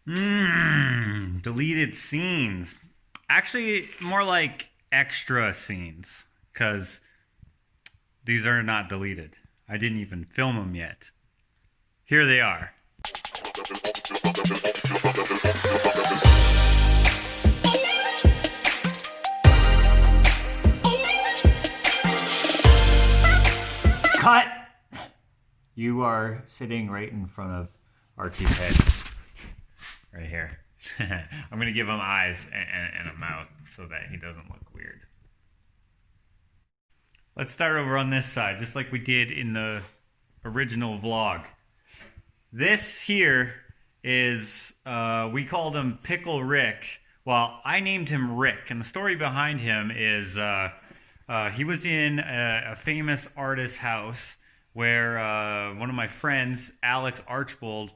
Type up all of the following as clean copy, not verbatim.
Deleted scenes. Actually, more like extra scenes, because these are not deleted. I didn't even film them yet. Here they are. Cut! You are sitting right in front of Archie's head. Right here. I'm going to give him eyes and a mouth so that he doesn't look weird. Let's start over on this side, just like we did in the original vlog. This here is, we called him Pickle Rick. Well, I named him Rick, and the story behind him is he was in a famous artist's house where one of my friends, Alex Archbold,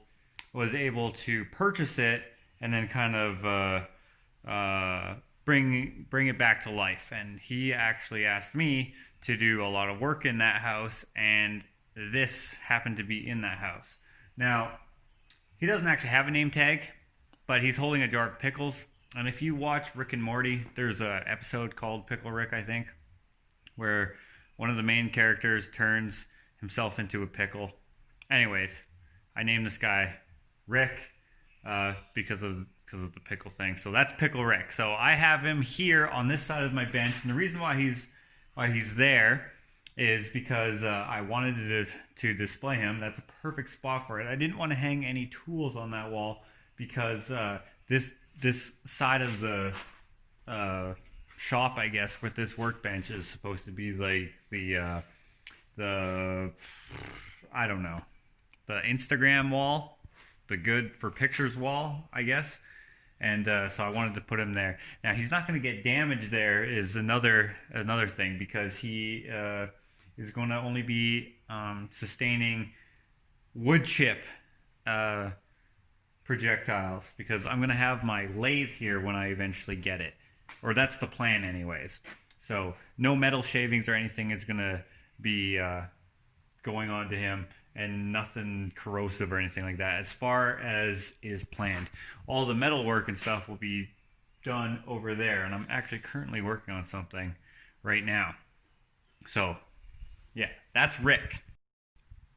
was able to purchase it and then kind of bring it back to life. And he actually asked me to do a lot of work in that house, and this happened to be in that house. Now, he doesn't actually have a name tag, but he's holding a jar of pickles. And if you watch Rick and Morty, there's an episode called Pickle Rick, I think, where one of the main characters turns himself into a pickle. Anyways, I named this guy Rick because of the pickle thing. So that's Pickle Rick. So I have him here on this side of my bench, and the reason why he's there is because I wanted to display him. That's a perfect spot for it. I didn't want to hang any tools on that wall because this side of the shop, I guess, with this workbench is supposed to be like the I don't know, the Instagram wall, the good for pictures wall, I guess. And so I wanted to put him there. Now, he's not going to get damaged there is another thing, because he is going to only be sustaining wood chip projectiles, because I'm going to have my lathe here when I eventually get it. Or that's the plan anyways. So no metal shavings or anything is going to be going on to him, and nothing corrosive or anything like that, as far as is planned. All the metal work and stuff will be done over there, and I'm actually currently working on something right now. So, yeah, that's Rick.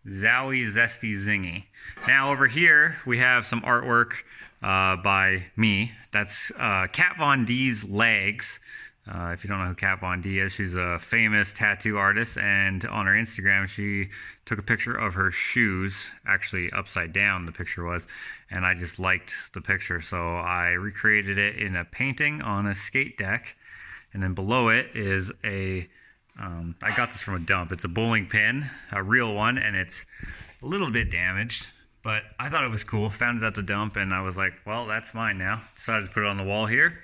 Zowie Zesty Zingy. Now over here, we have some artwork by me. That's Kat Von D's legs. If you don't know who Kat Von D is, she's a famous tattoo artist, and on her Instagram she took a picture of her shoes, actually upside down the picture was, and I just liked the picture, so I recreated it in a painting on a skate deck. And then below it is I got this from a dump. It's a bowling pin, a real one, and it's a little bit damaged, but I thought it was cool. Found it at the dump, and I was like, well, that's mine now. Decided to put it on the wall here.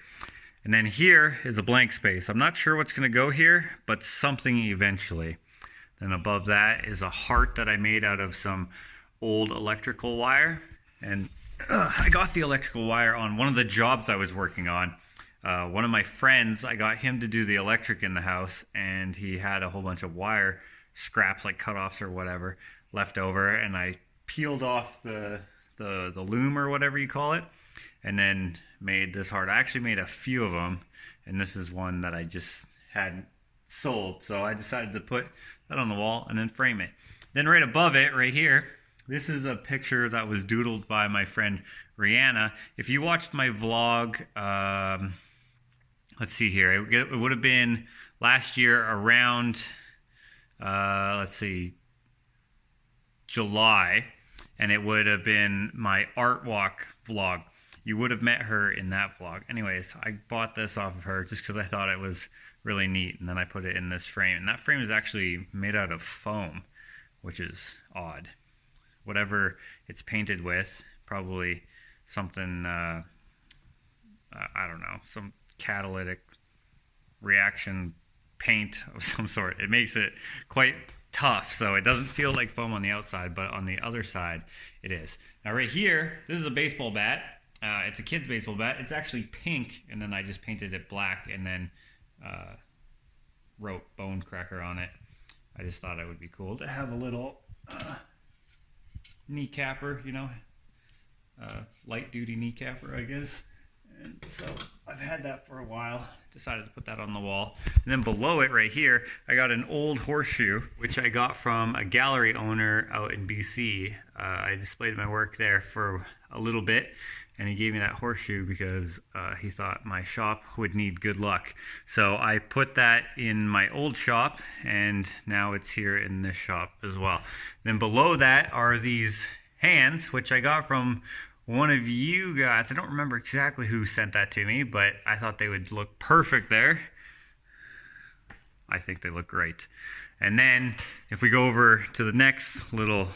And then here is a blank space. I'm not sure what's going to go here, but something eventually. Then above that is a heart that I made out of some old electrical wire. And I got the electrical wire on one of the jobs I was working on. One of my friends, I got him to do the electric in the house, and he had a whole bunch of wire scraps, like cutoffs or whatever, left over. And I peeled off the loom or whatever you call it, and then made this heart. I actually made a few of them, and this is one that I just had sold. So I decided to put that on the wall and then frame it. Then right above it, right here, this is a picture that was doodled by my friend Rihanna. If you watched my vlog, let's see here, it would have been last year around, let's see, July, and it would have been my art walk vlog. You would have met her in that vlog. Anyways, I bought this off of her just because I thought it was really neat, and then I put it in this frame. And that frame is actually made out of foam, which is odd. Whatever it's painted with, probably something, I don't know, some catalytic reaction paint of some sort. It makes it quite tough, so it doesn't feel like foam on the outside, but on the other side it is. Now right here, this is a baseball bat. It's a kid's baseball bat. It's actually pink, and then I just painted it black and then wrote Bone Cracker on it. I just thought it would be cool to have a little kneecapper, you know, light duty kneecapper, I guess. And so I've had that for a while. Decided to put that on the wall. And then below it right here, I got an old horseshoe, which I got from a gallery owner out in BC. I displayed my work there for a little bit, and he gave me that horseshoe because he thought my shop would need good luck. So I put that in my old shop, and now it's here in this shop as well. Then below that are these hands, which I got from one of you guys. I don't remember exactly who sent that to me, but I thought they would look perfect there. I think they look great. And then if we go over to the next little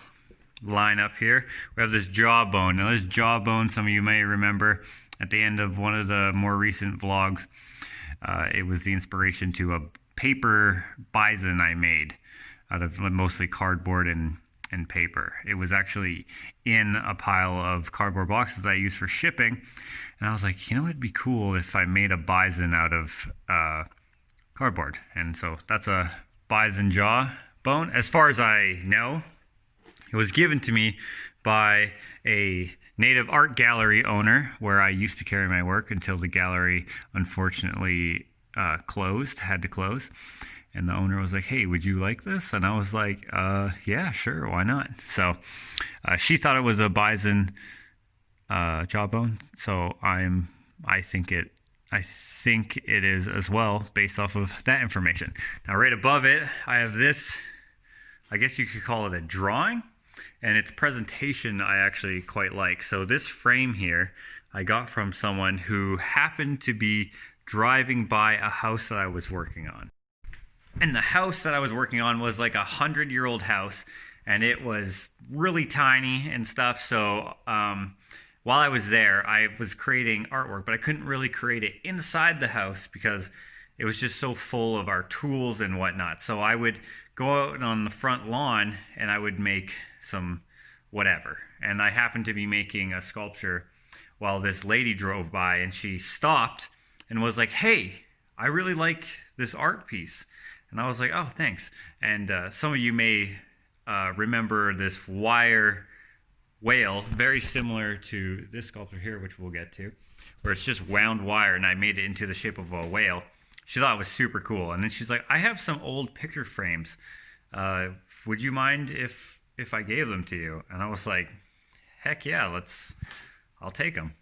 line up here, we have this jawbone. Now this jawbone, some of you may remember at the end of one of the more recent vlogs, it was the inspiration to a paper bison I made out of mostly cardboard and paper. It was actually in a pile of cardboard boxes that I use for shipping, and I was like, you know, it'd be cool if I made a bison out of cardboard. And so that's a bison jaw bone. As far as I know, it was given to me by a native art gallery owner where I used to carry my work until the gallery unfortunately had to close. And the owner was like, hey, would you like this? And I was like, yeah, sure, why not? So she thought it was a bison jawbone. So I think it is as well, based off of that information. Now right above it, I have this, I guess you could call it a drawing, and its presentation I actually quite like. So this frame here, I got from someone who happened to be driving by a house that I was working on. And the house that I was working on was like 100-year-old house, and it was really tiny and stuff. So while I was there, I was creating artwork, but I couldn't really create it inside the house because it was just so full of our tools and whatnot. So I would go out on the front lawn and I would make some whatever. And I happened to be making a sculpture while this lady drove by, and she stopped and was like, hey, I really like this art piece. And I was like, oh, thanks. And some of you may remember this wire whale, very similar to this sculpture here, which we'll get to, where it's just wound wire, and I made it into the shape of a whale. She thought it was super cool. And then she's like, I have some old picture frames. Would you mind if I gave them to you? And I was like, heck yeah, I'll take them.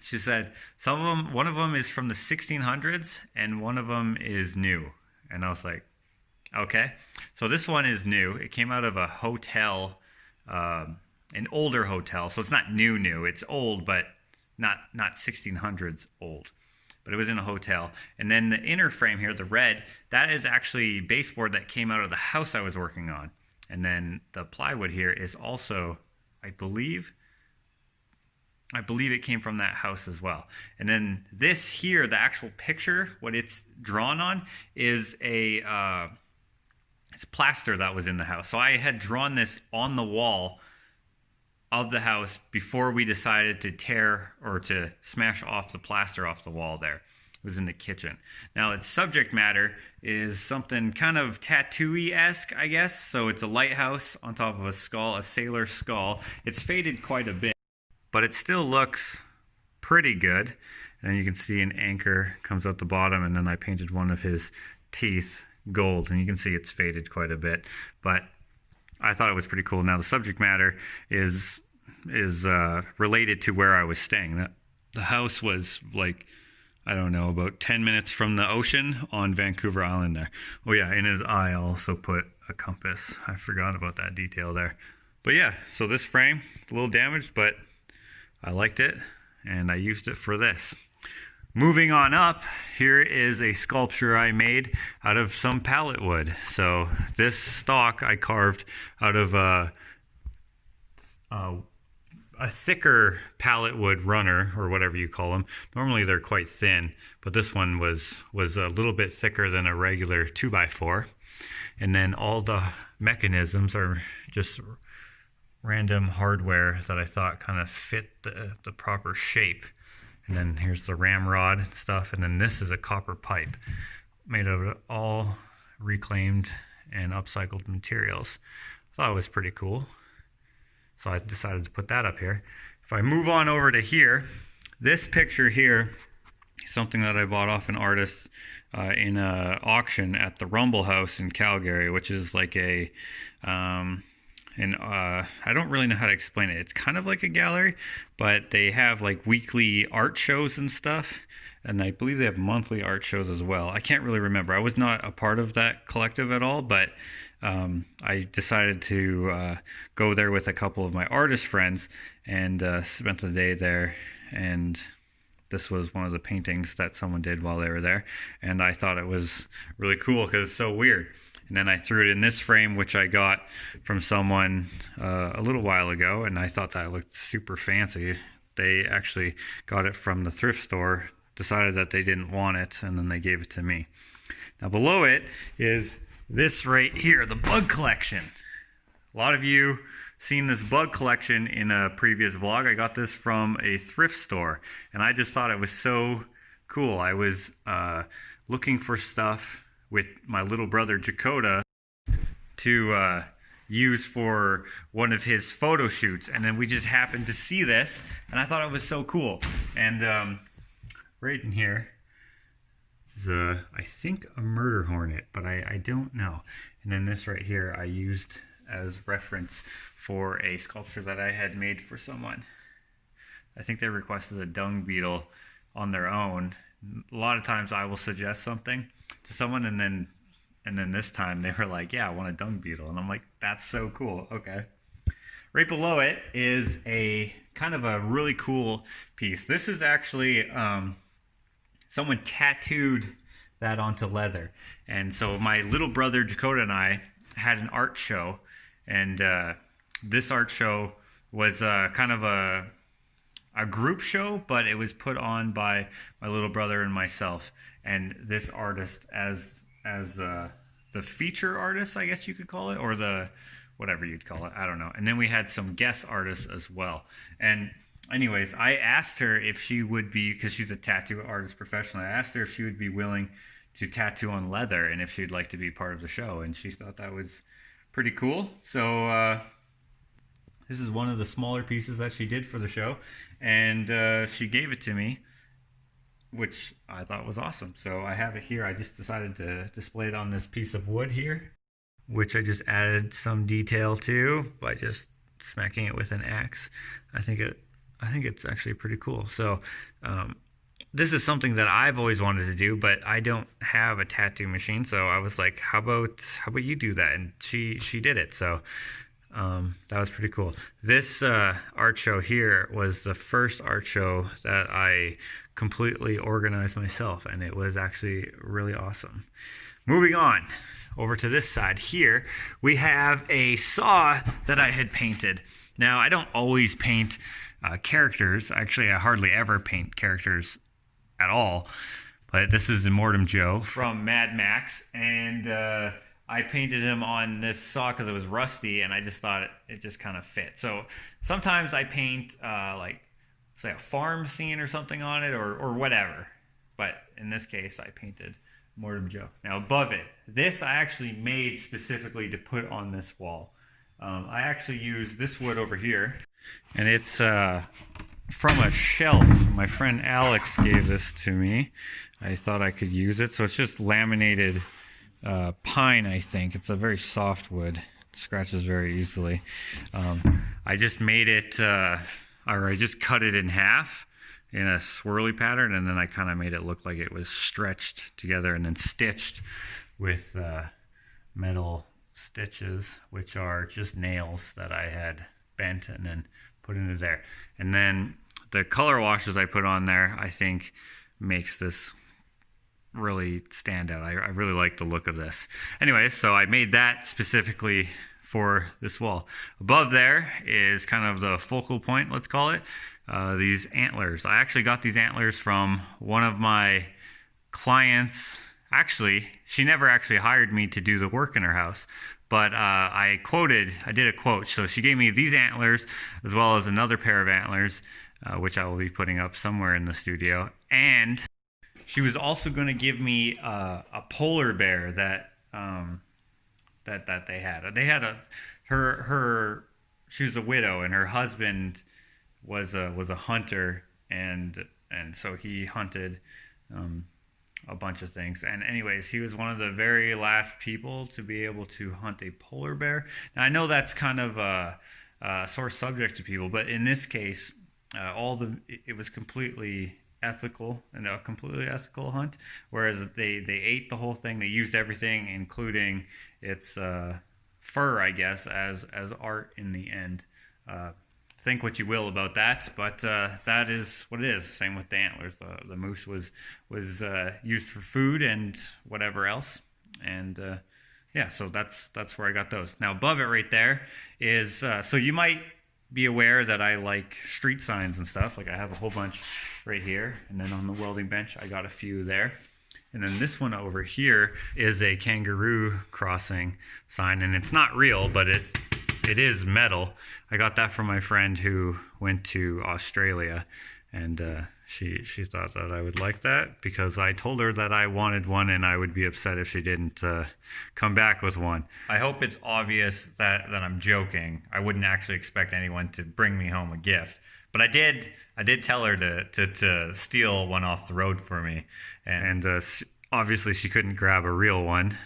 She said, one of them is from the 1600s, and one of them is new. And I was like, okay. So this one is new. It came out of a hotel, an older hotel. So it's not new. It's old, but not 1600s old. But it was in a hotel. And then the inner frame here, the red, that is actually baseboard that came out of the house I was working on. And then the plywood here is also, I believe it came from that house as well. And then this here, the actual picture, what it's drawn on is it's plaster that was in the house. So I had drawn this on the wall of the house before we decided to tear or to smash off the plaster off the wall there. It was in the kitchen. Now its subject matter is something kind of tattoo-y-esque, I guess. So it's a lighthouse on top of a skull, a sailor skull. It's faded quite a bit, but it still looks pretty good. And you can see an anchor comes out the bottom, and then I painted one of his teeth gold, and you can see it's faded quite a bit, but I thought it was pretty cool. Now the subject matter is related to where I was staying. The house was like, I don't know, about 10 minutes from the ocean on Vancouver Island there. Oh yeah, in his eye I also put a compass. I forgot about that detail there. But yeah, so this frame, a little damaged, but I liked it, and I used it for this. Moving on up, here is a sculpture I made out of some pallet wood. So this stock I carved out of a thicker pallet wood runner, or whatever you call them. Normally they're quite thin, but this one was a little bit thicker than a regular 2x4. And then all the mechanisms are just random hardware that I thought kind of fit the proper shape. And then here's the ramrod and stuff, and then this is a copper pipe made of all reclaimed and upcycled materials. I thought it was pretty cool, so I decided to put that up here. If I move on over to here, this picture here is something that I bought off an artist in an auction at the Rumble House in Calgary, which is like a, I don't really know how to explain it. It's kind of like a gallery, but they have like weekly art shows and stuff. And I believe they have monthly art shows as well. I can't really remember. I was not a part of that collective at all, but I decided to go there with a couple of my artist friends and spent the day there. And this was one of the paintings that someone did while they were there. And I thought it was really cool because it's so weird. And then I threw it in this frame, which I got from someone a little while ago. And I thought that looked super fancy. They actually got it from the thrift store, decided that they didn't want it, and then they gave it to me. Now below it is this right here, the bug collection. A lot of you seen this bug collection in a previous vlog. I got this from a thrift store, and I just thought it was so cool. I was looking for stuff with my little brother Dakota to use for one of his photo shoots, and then we just happened to see this, and I thought it was so cool. And right in here is I think a murder hornet, but I don't know. And then this right here I used as reference for a sculpture that I had made for someone. I think they requested a dung beetle on their own. A lot of times I will suggest something to someone, and then this time they were like, yeah, I want a dung beetle. And I'm like, that's so cool. Okay. Right below it is a kind of a really cool piece. This is actually someone tattooed that onto leather. And so my little brother Dakota and I had an art show, and this art show was kind of a group show, but it was put on by my little brother and myself, and this artist as the feature artist, I guess you could call it, or the whatever you'd call it, I don't know. And then we had some guest artists as well. And anyways, I asked her if she would be, because she's a tattoo artist professional, I asked her if she would be willing to tattoo on leather and if she'd like to be part of the show, and she thought that was pretty cool. So this is one of the smaller pieces that she did for the show, and she gave it to me, which I thought was awesome. So I have it here. I just decided to display it on this piece of wood here, which I just added some detail to by just smacking it with an axe. I think it's actually pretty cool. So this is something that I've always wanted to do, but I don't have a tattoo machine. So I was like, how about you do that? And she did it. So that was pretty cool. This art show here was the first art show that I completely organized myself, and it was actually really awesome. Moving on over to this side here, we have a saw that I had painted. Now, I don't always paint characters. Actually, I hardly ever paint characters at all. But this is Immortum Joe from Mad Max, and I painted him on this saw because it was rusty, and I just thought it just kind of fit. So sometimes I paint like, say, a farm scene or something on it, or whatever. But in this case, I painted Mortem Joe. Now above it, this I actually made specifically to put on this wall. I actually used this wood over here, and it's from a shelf. My friend Alex gave this to me. I thought I could use it. So it's just laminated pine, I think. It's a very soft wood. It scratches very easily. I just made it, or I just cut it in half in a swirly pattern, and then I kind of made it look like it was stretched together and then stitched with metal stitches, which are just nails that I had bent and then put into there. And then the color washes I put on there, I think, makes this really stand out. I really like the look of this. Anyway, so I made that specifically for this wall. Above there is kind of the focal point, let's call it, these antlers. I actually got these antlers from one of my clients. Actually, she never actually hired me to do the work in her house, but I did a quote. So she gave me these antlers as well as another pair of antlers, which I will be putting up somewhere in the studio. And she was also going to give me a polar bear that they had. She was a widow, and her husband was a hunter, and so he hunted a bunch of things. And anyways, he was one of the very last people to be able to hunt a polar bear. Now I know that's kind of a sore subject to people, but in this case, it was completely ethical and a completely ethical hunt. Whereas they ate the whole thing, they used everything, including its fur, I guess, as art in the end. Think what you will about that, but that is what it is. Same with the antlers. The moose was used for food and whatever else, and yeah, so that's where I got those. Now above it right there is so you might be aware that I like street signs and stuff. Like I have a whole bunch right here, and then on the welding bench I got a few there. And then this one over here is a kangaroo crossing sign, and it's not real, but it is metal. I got that from my friend who went to Australia, and she thought that I would like that because I told her that I wanted one and I would be upset if she didn't come back with one. I hope it's obvious that I'm joking. I wouldn't actually expect anyone to bring me home a gift, but I did tell her to steal one off the road for me, and obviously she couldn't grab a real one,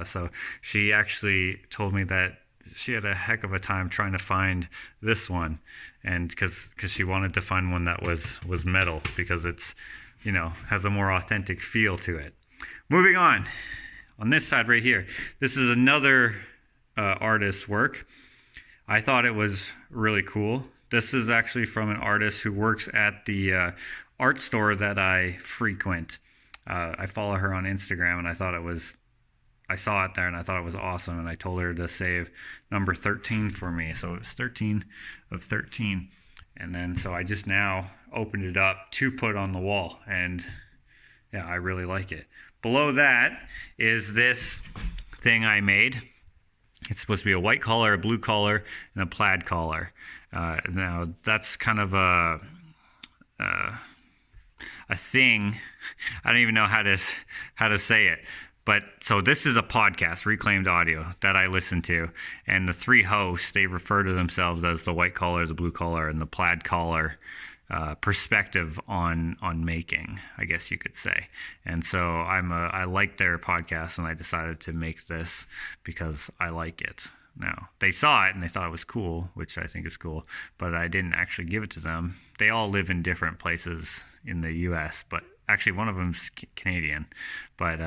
so she actually told me that she had a heck of a time trying to find this one, and because she wanted to find one that was metal because it's, you know, has a more authentic feel to it. Moving on this side right here, this is another artist's work. I thought it was really cool. This is actually from an artist who works at the art store that I frequent. I follow her on Instagram, and I saw it there and I thought it was awesome, and I told her to save number 13 for me. So it's 13 of 13. And then so I just now opened it up to put on the wall, and yeah, I really like it. Below that is this thing I made. It's supposed to be a white collar, a blue collar, and a plaid collar. Now that's kind of a thing. I don't even know how to say it. But so this is a podcast, Reclaimed Audio, that I listen to, and the three hosts, they refer to themselves as the white collar, the blue collar, and the plaid collar perspective on making, I guess you could say. And so I like their podcast, and I decided to make this because I like it. Now, they saw it and they thought it was cool, which I think is cool, but I didn't actually give it to them. They all live in different places in the U.S., but actually one of them's Canadian, but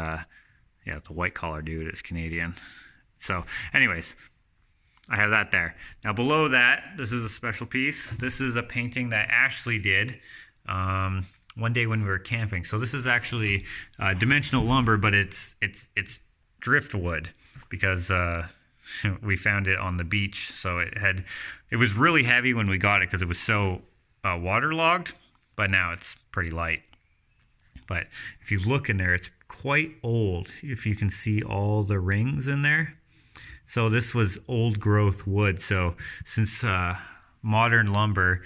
yeah, the white collar dude is Canadian. So anyways, I have that there. Now below that, this is a special piece. This is a painting that Ashley did one day when we were camping. So this is actually dimensional lumber, but it's driftwood because we found it on the beach. So it was really heavy when we got it because it was so waterlogged, but now it's pretty light. But if you look in there, it's quite old, if you can see all the rings in there. So this was old growth wood. So since modern lumber,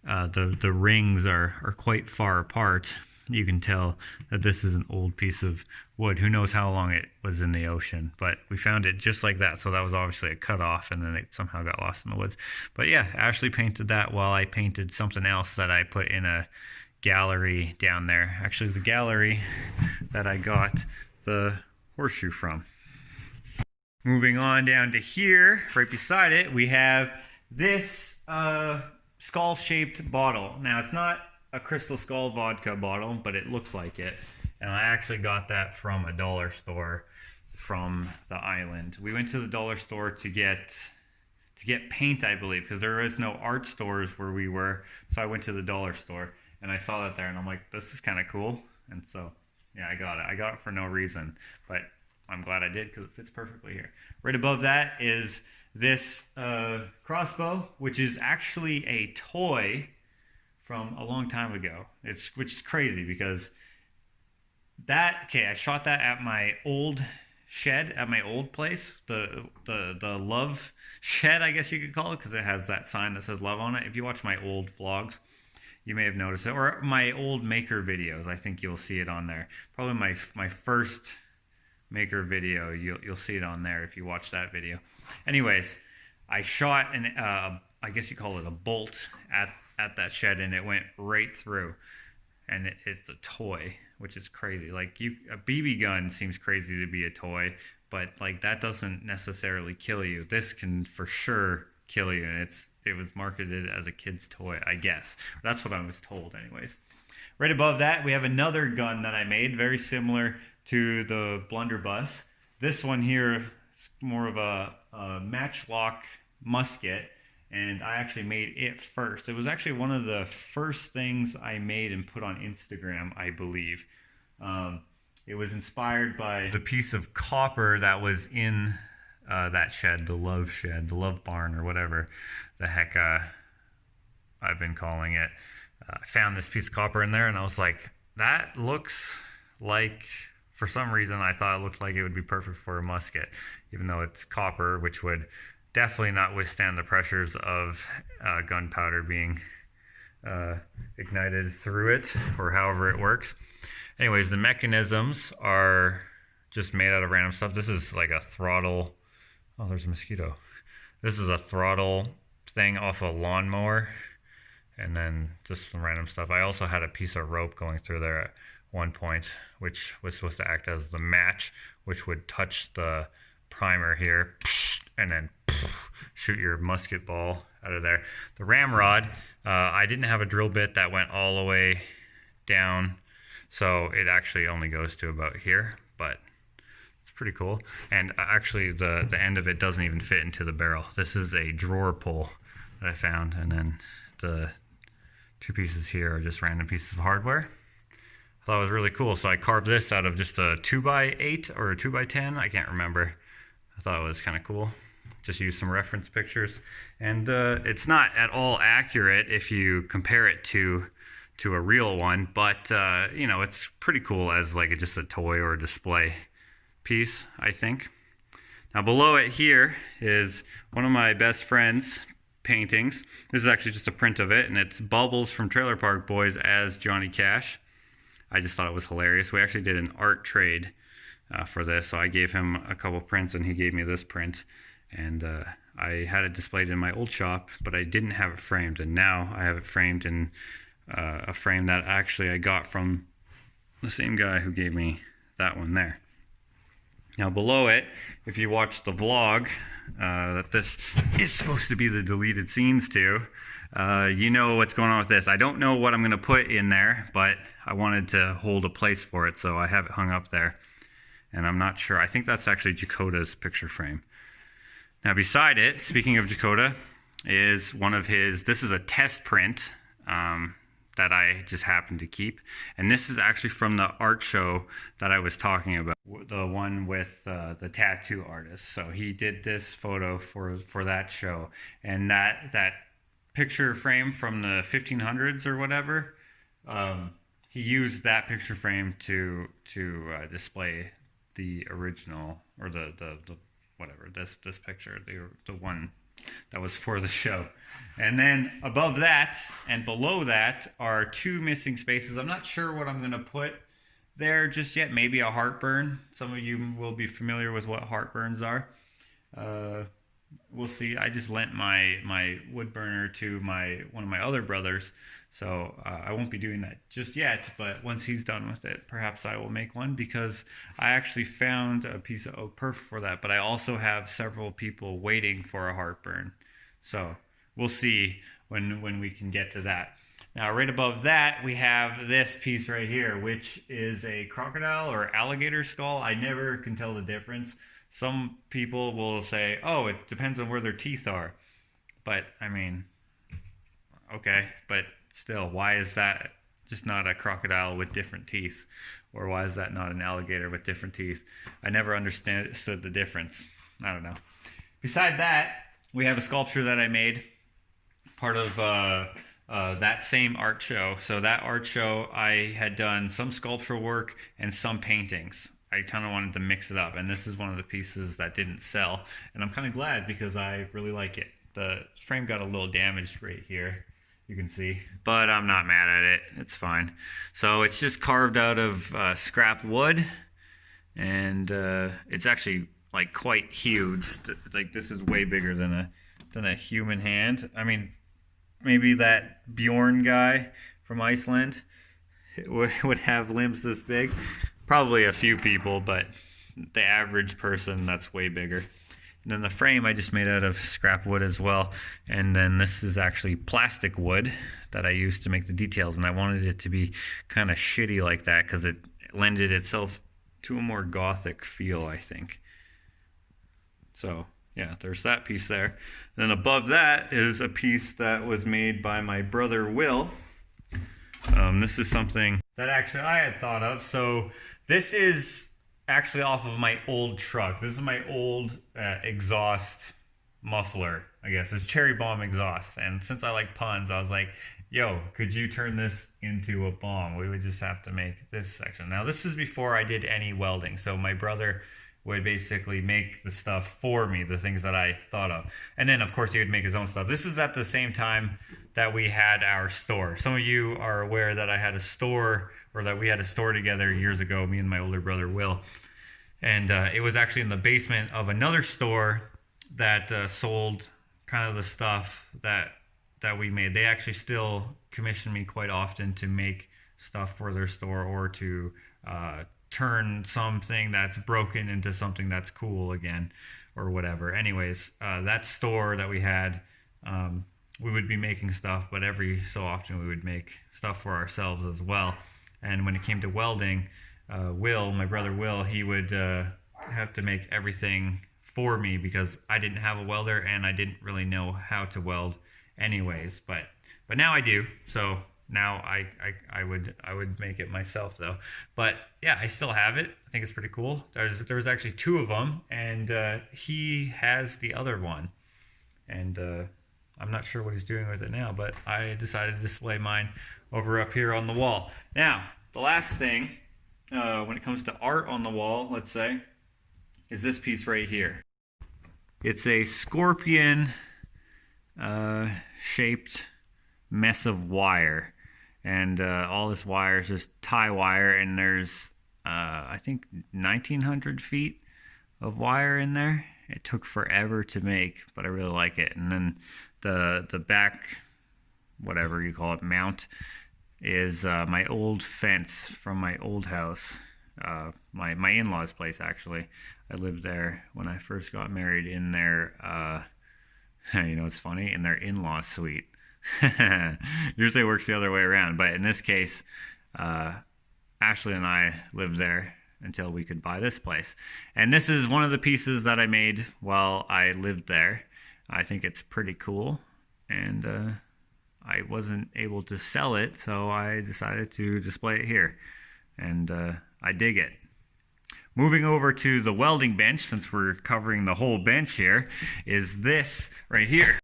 the rings are quite far apart, you can tell that this is an old piece of wood. Who knows how long it was in the ocean, but we found it just like that. So that was obviously a cut off, and then it somehow got lost in the woods. But yeah, Ashley painted that while I painted something else that I put in a gallery down there. Actually, the gallery that I got the horseshoe from. Moving on down to here, right beside it, we have this skull-shaped bottle. Now, it's not a Crystal Skull vodka bottle, but it looks like it. And I actually got that from a dollar store from the island. We went to the dollar store to get paint, I believe, because there is no art stores where we were. So I went to the dollar store. And I saw that there, and I'm like, this is kind of cool. And so, yeah, I got it. I got it for no reason, but I'm glad I did because it fits perfectly here. Right above that is this crossbow, which is actually a toy from a long time ago. Which is crazy because I shot that at my old shed at my old place, the love shed, I guess you could call it, because it has that sign that says love on it. If you watch my old vlogs, you may have noticed it, or my old maker videos. I think you'll see it on there. Probably my first maker video. You'll see it on there if you watch that video. Anyways, I shot I guess you call it a bolt at at that shed, and it went right through. And it's a toy, which is crazy. Like a BB gun seems crazy to be a toy, but like that doesn't necessarily kill you. This can for sure kill you, and it was marketed as a kid's toy, I guess. That's what I was told, anyways. Right above that, we have another gun that I made, very similar to the Blunderbuss. This one here is more of a matchlock musket, and I actually made it first. It was actually one of the first things I made and put on Instagram, I believe. It was inspired by the piece of copper that was in that shed, the love barn, or whatever the heck I've been calling it. I found this piece of copper in there, and I was like, that looks like, for some reason, I thought it looked like it would be perfect for a musket, even though it's copper, which would definitely not withstand the pressures of gunpowder being ignited through it, or however it works. Anyways, the mechanisms are just made out of random stuff. This is like a throttle. Oh, there's a mosquito. This is a throttle thing off a lawnmower, and then just some random stuff. I also had a piece of rope going through there at one point, which was supposed to act as the match, which would touch the primer here, and then shoot your musket ball out of there. The ramrod, I didn't have a drill bit that went all the way down, so it actually only goes to about here, but it's pretty cool. And actually the end of it doesn't even fit into the barrel. This is a drawer pull that I found, and then the two pieces here are just random pieces of hardware. I thought it was really cool, so I carved this out of just a 2x8 or a 2x10, I can't remember. I thought it was kind of cool. Just use some reference pictures, and it's not at all accurate if you compare it to a real one, but you know, it's pretty cool as like just a toy or a display piece, I think. Now below it here is one of my best friend's paintings. This is actually just a print of it, and it's Bubbles from Trailer Park Boys as Johnny Cash. I just thought it was hilarious. We actually did an art trade for this, so I gave him a couple prints and he gave me this print, and I had it displayed in my old shop, but I didn't have it framed, and now I have it framed in a frame that actually I got from the same guy who gave me that one there. Now below it, if you watch the vlog that this is supposed to be the deleted scenes to, you know what's going on with this. I don't know what I'm going to put in there, but I wanted to hold a place for it, so I have it hung up there. And I'm not sure. I think that's actually Jakota's picture frame. Now beside it, speaking of Jakota, is one of his, this is a test print that I just happened to keep. And this is actually from the art show that I was talking about, the one with the tattoo artist. So he did this photo for that show. And that picture frame from the 1500s or whatever, he used that picture frame to display the original, or the whatever, this picture, the one that was for the show. And then above that and below that are two missing spaces. I'm not sure what I'm going to put there just yet. Maybe a heartburn. Some of you will be familiar with what heartburns are. We'll see. I just lent my wood burner to one of my other brothers, so I won't be doing that just yet, but once he's done with it, perhaps I will make one, because I actually found a piece of oak perfect for that, but I also have several people waiting for a heartburn, so we'll see when we can get to that. Now right above that we have this piece right here, which is a crocodile or alligator skull. I never can tell the difference. Some people will say, oh, it depends on where their teeth are. But, I mean, okay. But still, why is that just not a crocodile with different teeth? Or why is that not an alligator with different teeth? I never understood the difference. I don't know. Beside that, we have a sculpture that I made, part of that same art show. So that art show, I had done some sculptural work and some paintings. I kind of wanted to mix it up, and this is one of the pieces that didn't sell, and I'm kind of glad because I really like it. The frame got a little damaged right here, you can see, but I'm not mad at it. It's fine. So it's just carved out of scrap wood, and it's actually like quite huge. Like this is way bigger than a human hand. I mean, maybe that Bjorn guy from Iceland would have limbs this big. Probably a few people, but the average person, that's way bigger. And then the frame I just made out of scrap wood as well. And then this is actually plastic wood that I used to make the details. And I wanted it to be kind of shitty like that because it lended itself to a more gothic feel, I think. So yeah, there's that piece there. Then above that is a piece that was made by my brother Will. This is something that actually I had thought of. So this is actually off of my old truck. This is my old exhaust muffler, I guess. It's cherry bomb exhaust. And since I like puns, I was like, yo, could you turn this into a bomb? We would just have to make this section. Now, this is before I did any welding. So my brother would basically make the stuff for me, the things that I thought of. And then, of course, he would make his own stuff. This is at the same time that we had our store. Some of you are aware that I had a store, or that we had a store together years ago, me and my older brother, Will. And it was actually in the basement of another store that sold kind of the stuff that we made. They actually still commission me quite often to make stuff for their store, or to turn something that's broken into something that's cool again, or whatever. Anyways, that store that we had, we would be making stuff, but every so often we would make stuff for ourselves as well. And when it came to welding, Will, my brother Will, he would have to make everything for me because I didn't have a welder and I didn't really know how to weld anyways. But now I do. So now I would make it myself though. But yeah, I still have it. I think it's pretty cool. There's actually two of them, and he has the other one, and I'm not sure what he's doing with it now, but I decided to display mine over up here on the wall. Now, the last thing, when it comes to art on the wall, let's say, is this piece right here. It's a scorpion shaped mess of wire. And all this wire is just tie wire, and there's, I think, 1,900 feet of wire in there. It took forever to make, but I really like it. And then the back, whatever you call it, mount, is my old fence from my old house, my in-laws' place, actually. I lived there when I first got married, in their, you know, it's funny, in their in-law suite. Usually it works the other way around, but in this case, Ashley and I lived there until we could buy this place. And this is one of the pieces that I made while I lived there. I think it's pretty cool, and I wasn't able to sell it, so I decided to display it here, and I dig it. Moving over to the welding bench, since we're covering the whole bench here, is this right here.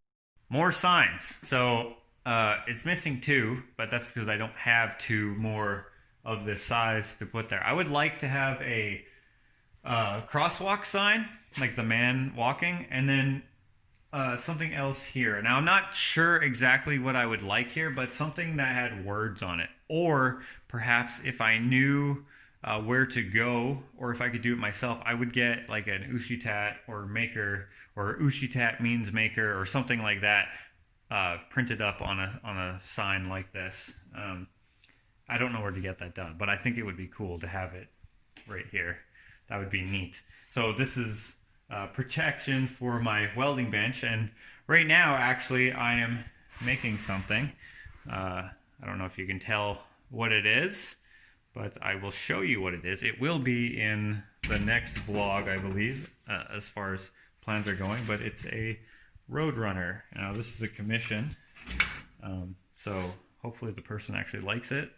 More signs. So it's missing two, but that's because I don't have two more of this size to put there. I would like to have a crosswalk sign, like the man walking, and then something else here. Now, I'm not sure exactly what I would like here, but something that had words on it. Or perhaps if I knew where to go, or if I could do it myself, I would get like an Ushitat or maker, or Ushitat means maker, or something like that, printed up on a sign like this. I don't know where to get that done, but I think it would be cool to have it right here. That would be neat. So this is protection for my welding bench, and right now actually I am making something. I don't know if you can tell what it is, but I will show you what it is. It will be in the next vlog, I believe, as far as plans are going, but it's a Roadrunner. Now this is a commission, so hopefully the person actually likes it.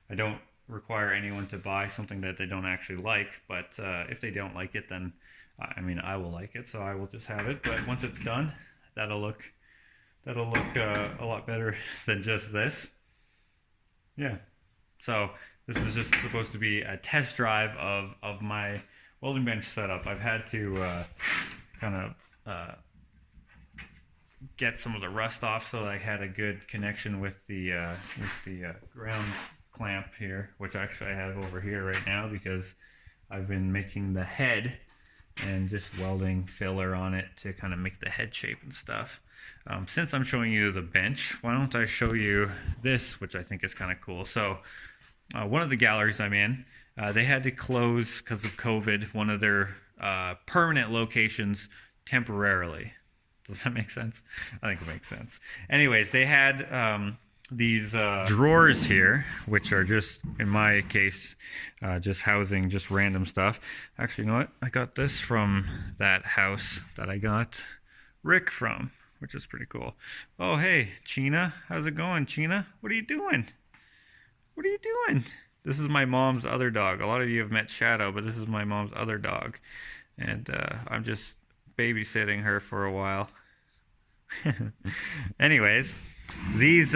I don't require anyone to buy something that they don't actually like, but if they don't like it, then I mean, I will like it, so I will just have it. But once it's done, that'll look a lot better than just this. Yeah. So this is just supposed to be a test drive of my welding bench setup. I've had to kind of get some of the rust off, so I had a good connection with the ground clamp here, which actually I have over here right now because I've been making the head and just welding filler on it to kind of make the head shape and stuff. Since I'm showing you the bench, why don't I show you this, which I think is kind of cool. So one of the galleries I'm in, they had to close because of COVID one of their permanent locations temporarily. Does that make sense? I think it makes sense. Anyways, they had these drawers here, which are just, in my case, just housing just random stuff. Actually, you know what? I got this from that house that I got Rick from, which is pretty cool. Oh, hey, China. How's it going, China? What are you doing? What are you doing? This is my mom's other dog. A lot of you have met Shadow, but this is my mom's other dog. And I'm just babysitting her for a while. Anyways, these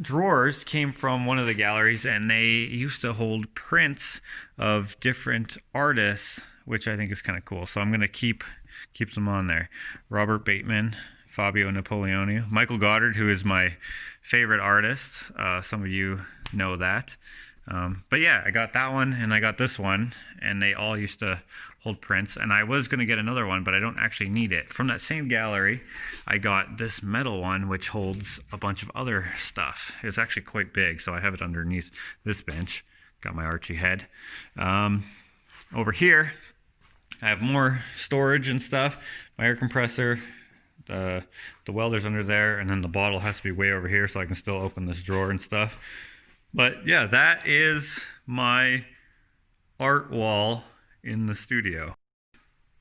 drawers came from one of the galleries, and they used to hold prints of different artists, which I think is kind of cool. So I'm going to keep them on there. Robert Bateman, Fabio Napoleone, Michael Goddard, who is my favorite artist. Some of you know that. But yeah, I got that one and I got this one, and they all used to hold prints. And I was going to get another one, but I don't actually need it. From that same gallery, I got this metal one, which holds a bunch of other stuff. It's actually quite big, so I have it underneath this bench. Got my Archie head. Over here, I have more storage and stuff. My air compressor, the welder's under there, and then the bottle has to be way over here so I can still open this drawer and stuff. But yeah, that is my art wall in the studio.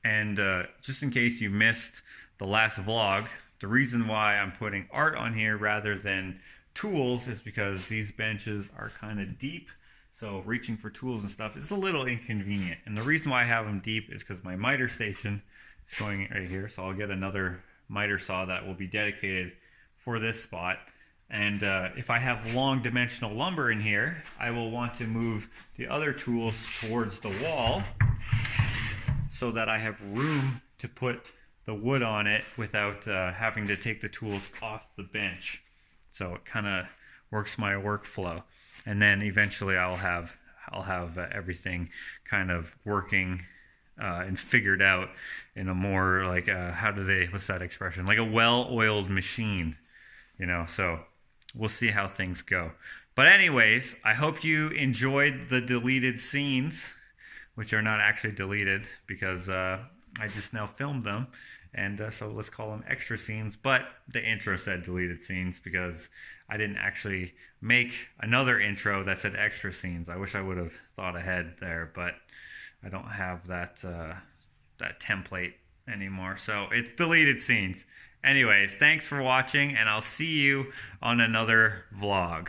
And just in case you missed the last vlog, the reason why I'm putting art on here rather than tools is because these benches are kind of deep. So reaching for tools and stuff is a little inconvenient. And the reason why I have them deep is because my miter station is going right here. So I'll get another miter saw that will be dedicated for this spot. And if I have long dimensional lumber in here, I will want to move the other tools towards the wall so that I have room to put the wood on it without having to take the tools off the bench. So it kind of works my workflow. And then eventually I'll have everything kind of working and figured out in a more like, what's that expression? Like a well-oiled machine, you know, so we'll see how things go. But anyways, I hope you enjoyed the deleted scenes, which are not actually deleted because I just now filmed them. And so let's call them extra scenes. But the intro said deleted scenes because I didn't actually make another intro that said extra scenes. I wish I would have thought ahead there, but I don't have that template anymore. So it's deleted scenes. Anyways, thanks for watching, and I'll see you on another vlog.